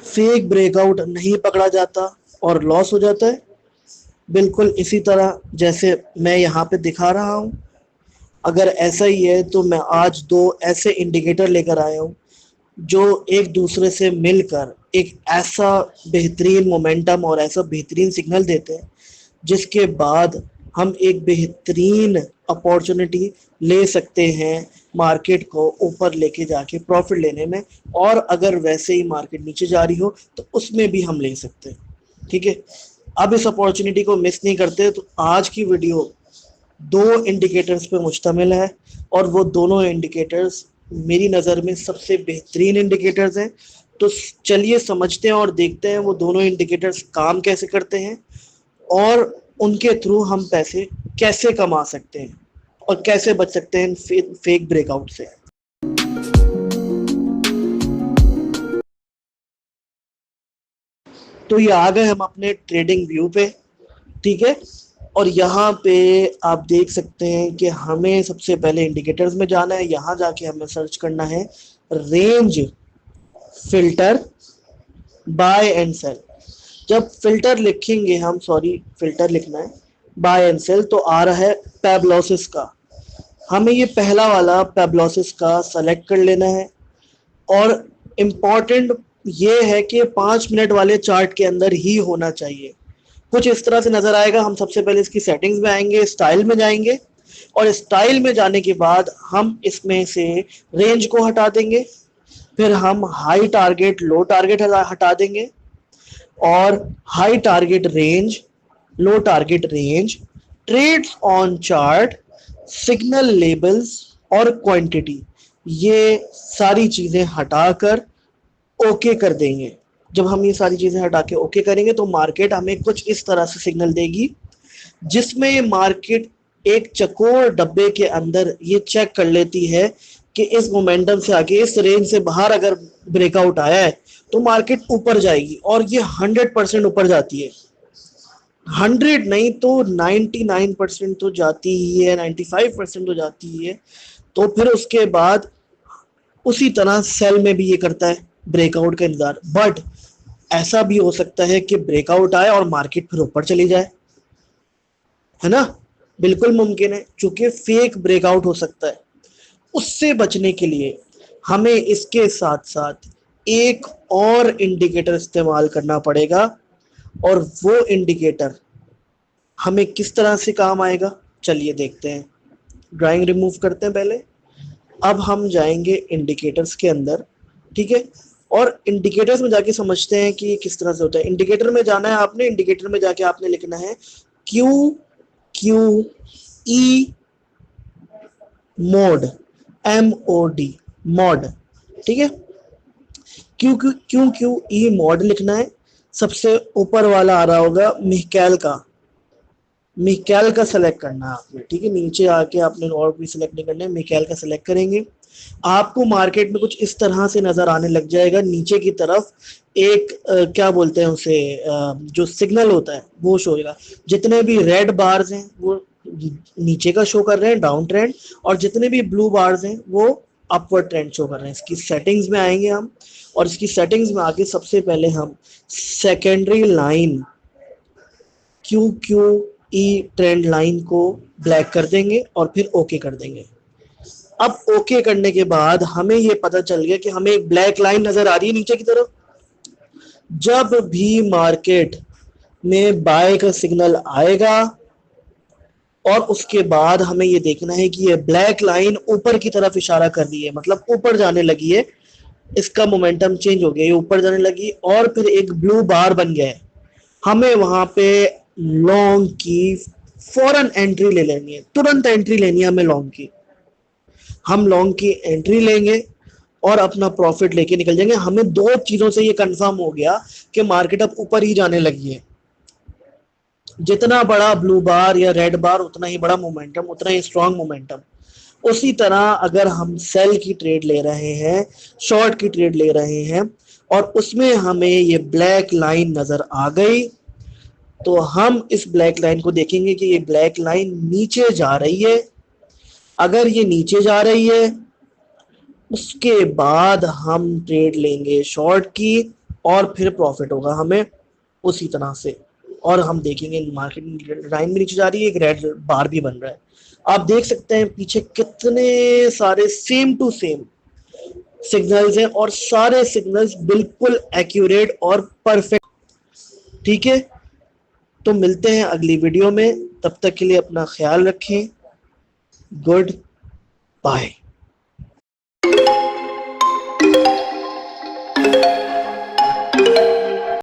Fake breakout नहीं पकड़ा जाता और लॉस हो जाता है। बिल्कुल इसी तरह जैसे मैं यहाँ पे दिखा रहा हूँ, अगर ऐसा ही है तो मैं आज दो ऐसे इंडिकेटर लेकर आया हूँ जो एक दूसरे से मिलकर एक ऐसा बेहतरीन मोमेंटम और ऐसा बेहतरीन सिग्नल देते हैं जिसके बाद हम एक बेहतरीन अपॉर्चुनिटी ले सकते हैं मार्केट को ऊपर लेके जाके प्रॉफिट लेने में। और अगर वैसे ही मार्केट नीचे जा रही हो तो उसमें भी हम ले सकते हैं। ठीक है, अब इस अपॉर्चुनिटी को मिस नहीं करते। तो आज की वीडियो दो इंडिकेटर्स पे मुश्तमिल है और वो दोनों इंडिकेटर्स मेरी नज़र में सबसे बेहतरीन इंडिकेटर्स हैं। तो चलिए समझते हैं और देखते हैं वो दोनों इंडिकेटर्स काम कैसे करते हैं और उनके थ्रू हम पैसे कैसे कमा सकते हैं और कैसे बच सकते हैं फेक ब्रेकआउट से। तो ये आ गए हम अपने ट्रेडिंग व्यू पे। ठीक है, और यहाँ पे आप देख सकते हैं कि हमें सबसे पहले इंडिकेटर्स में जाना है। यहाँ जाके हमें सर्च करना है range filter buy and sell. जब फिल्टर लिखेंगे हम, सॉरी फिल्टर लिखना है, बाय एंड सेल, तो आ रहा है पैबलॉसिस का। हमें ये पहला वाला पैबलॉसिस का सेलेक्ट कर लेना है। और इम्पॉर्टेंट ये है कि 5 मिनट वाले चार्ट के अंदर ही होना चाहिए। कुछ इस तरह से नजर आएगा। हम सबसे पहले इसकी सेटिंग्स में आएंगे, स्टाइल में जाएंगे और स्टाइल में जाने के बाद हम इसमें से रेंज को हटा देंगे। फिर हम हाई टारगेट लो टारगेट हटा देंगे और high target range, low target range, trades on chart, signal labels और क्वांटिटी, ये सारी चीजें हटाकर ओके कर देंगे। जब हम ये सारी चीजें हटा के ओके करेंगे तो मार्केट हमें कुछ इस तरह से सिग्नल देगी जिसमें मार्केट एक चकोर डब्बे के अंदर ये चेक कर लेती है कि इस मोमेंटम से आगे इस रेंज से बाहर अगर ब्रेकआउट आया है तो मार्केट ऊपर जाएगी। और ये 100% ऊपर जाती है। 100 नहीं तो 99% तो जाती ही है, 95% तो जाती ही है। तो फिर उसके बाद उसी तरह सेल में भी ये करता है ब्रेकआउट का इंतजार। बट ऐसा भी हो सकता है कि ब्रेकआउट आए और मार्केट फिर ऊपर चली जाए, है ना। बिल्कुल मुमकिन है, क्योंकि फेक ब्रेकआउट हो सकता है। उससे बचने के लिए हमें इसके साथ साथ एक और इंडिकेटर इस्तेमाल करना पड़ेगा। और वो इंडिकेटर हमें किस तरह से काम आएगा, चलिए देखते हैं। ड्राइंग रिमूव करते हैं पहले। अब हम जाएंगे इंडिकेटर्स के अंदर। ठीक है, और इंडिकेटर्स में जाके समझते हैं कि ये किस तरह से होता है। इंडिकेटर में जाना है आपने, इंडिकेटर में जाके आपने लिखना है Q Q E mode, MOD, mod. ठीक है, Q Q Q Q E mod लिखना है। सबसे ऊपर वाला आ रहा होगा मिहकैल का, मिहकैल का सेलेक्ट करना है आपने। ठीक है, नीचे आके आपने और भी सिलेक्ट नहीं करना है, मिहकैल का सेलेक्ट करेंगे। आपको मार्केट में कुछ इस तरह से नजर आने लग जाएगा। नीचे की तरफ एक क्या बोलते हैं उसे, जो सिग्नल होता है वो शो होगा। जितने भी रेड बार्स हैं वो नीचे का शो कर रहे हैं, डाउन ट्रेंड, और जितने भी ब्लू बार्स हैं वो अपवर्ड ट्रेंड शो कर रहे हैं। इसकी सेटिंग्स में आएंगे हम और इसकी सेटिंग्स में आके सबसे पहले हम secondary line Q Q E trend line को ब्लैक कर देंगे और फिर ओके कर देंगे। अब ओके करने के बाद हमें ये पता चल गया कि हमें एक ब्लैक लाइन नजर आ रही है नीचे की तरफ। जब भी मार्केट में बाय का सिग्नल आएगा और उसके बाद हमें ये देखना है कि ये ब्लैक लाइन ऊपर की तरफ इशारा कर रही है, मतलब ऊपर जाने लगी है। इसका मोमेंटम चेंज हो गया, ये ऊपर जाने लगी और फिर एक ब्लू बार बन गया है। हमें वहां पे लॉन्ग की फौरन एंट्री ले लेनी है, तुरंत एंट्री लेनी है हमें लॉन्ग की। हम लॉन्ग की एंट्री लेंगे और अपना प्रॉफिट लेके निकल जाएंगे। हमें दो चीजों से ये कंफर्म हो गया कि मार्केट अब ऊपर ही जाने लगी है। जितना बड़ा ब्लू बार या रेड बार उतना ही बड़ा मोमेंटम, उतना ही स्ट्रांग मोमेंटम। उसी तरह अगर हम सेल की ट्रेड ले रहे हैं, शॉर्ट की ट्रेड ले रहे हैं और उसमें हमें ये ब्लैक लाइन नजर आ गई, तो हम इस ब्लैक लाइन को देखेंगे कि ये ब्लैक लाइन नीचे जा रही है। अगर ये नीचे जा रही है उसके बाद हम ट्रेड लेंगे शॉर्ट की। और फिर प्रॉफिट होगा हमें उसी तरह से। और हम देखेंगे मार्केट लाइन भी नीचे जा रही है, एक रेड बार भी बन रहा है। आप देख सकते हैं पीछे कितने सारे सेम टू सेम सिग्नल्स हैं और सारे सिग्नल्स बिल्कुल एक्यूरेट और परफेक्ट। ठीक है, तो मिलते हैं अगली वीडियो में, तब तक के लिए अपना ख्याल रखें। Good bye.